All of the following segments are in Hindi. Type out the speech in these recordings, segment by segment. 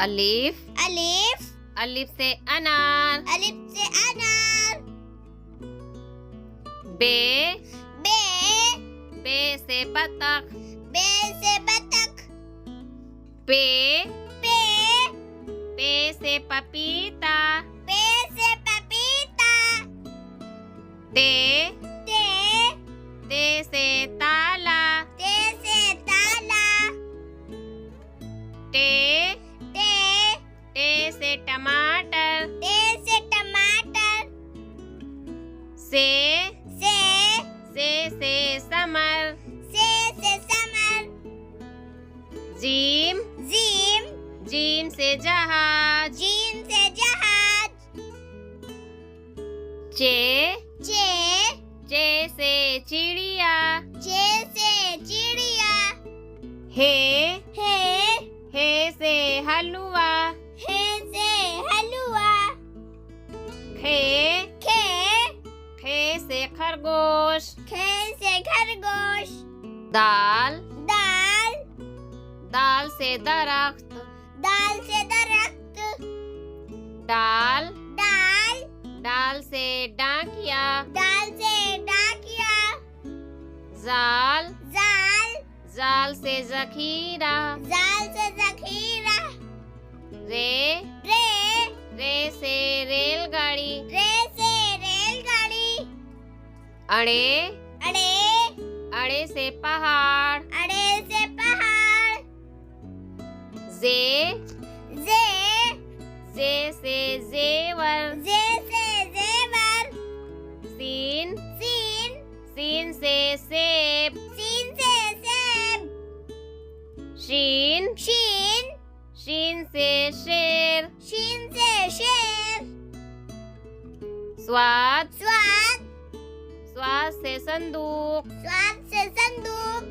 अलिफ अलिफ अलिफ से अनार। अलिफ से अनार। बे बे बे से बतख। बे से बतख। पे पे पे से पपीता। पे से पपीता। ते ते ते से ताला। ते से ताला। टे ते टे से टमाटर। ते से टमाटर। से से से समर। से समर। जीम जीम जीम से जहाज। जीम से जहाज। चे चे चे से चिड़िया। चे से चिड़िया। हे हे से हलवा। हे से हलवा। खे खे से खरगोश। खे से खरगोश। दाल दाल दाल से दरख्त। दाल से दरख्त। डाल दाल डाल से डाकिया। दाल से डाकिया। जाल जाल जाल से जखीरा। जाल से जखीरा। रे रे से रेलगाड़ी। रे से रेलगाड़ी। अड़े अड़े अड़े से पहाड़। अड़े से पहाड़। जे जे से जेवर। जे से जेवर। सीन सीन से सेब। सीन से सेब। शीन शीन से शेर। शीन से शेर। स्वाद स्वाद स्वाद से संदूक। स्वाद से संदूक।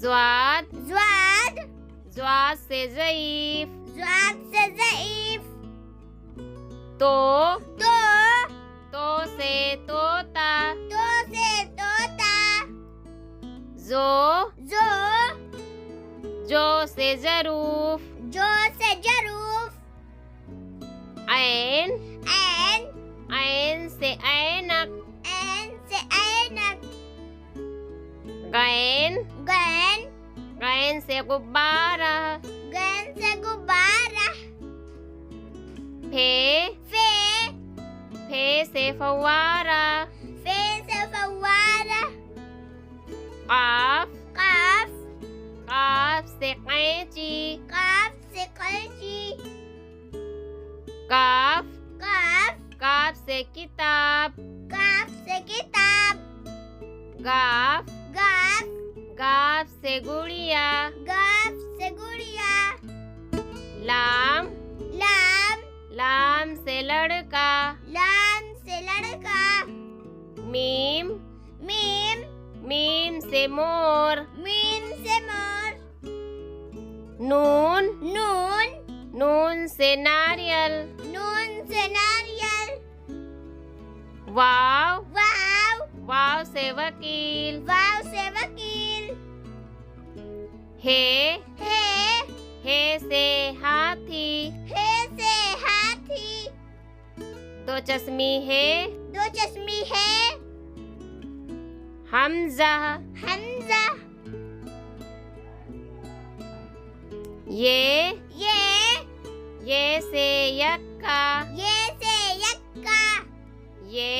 ज्वाद ज्वाद ज्वाद से ज़ईफ। ज्वाद से ज़ईफ। तो तो से तोता। तो से तोता। जो से जरूफ। जो से जरूफ। ऐन ऐन से ऐनक। से ऐनक। गैन गैन से गुब्बारा। गैन से गुब्बारा। फे से फव्वारा। फे से फव्वारा। काफ काफ से कैंची। काफ से कैंची। काफ से किताब। काफ से किताब। गाफ से गुड़िया। गाफ से गुड़िया। लाम से लड़का। लाम से लड़का। मीम से मोर। मीम से मोर। नून से नारियल। नून से नारियल। वाव से वकील। वाव से वकील। हे से हाथी। हे से हाथी। दो चश्मी है। दो चश्मी है। हमजा ये से यक्का। ये से यक्का। ये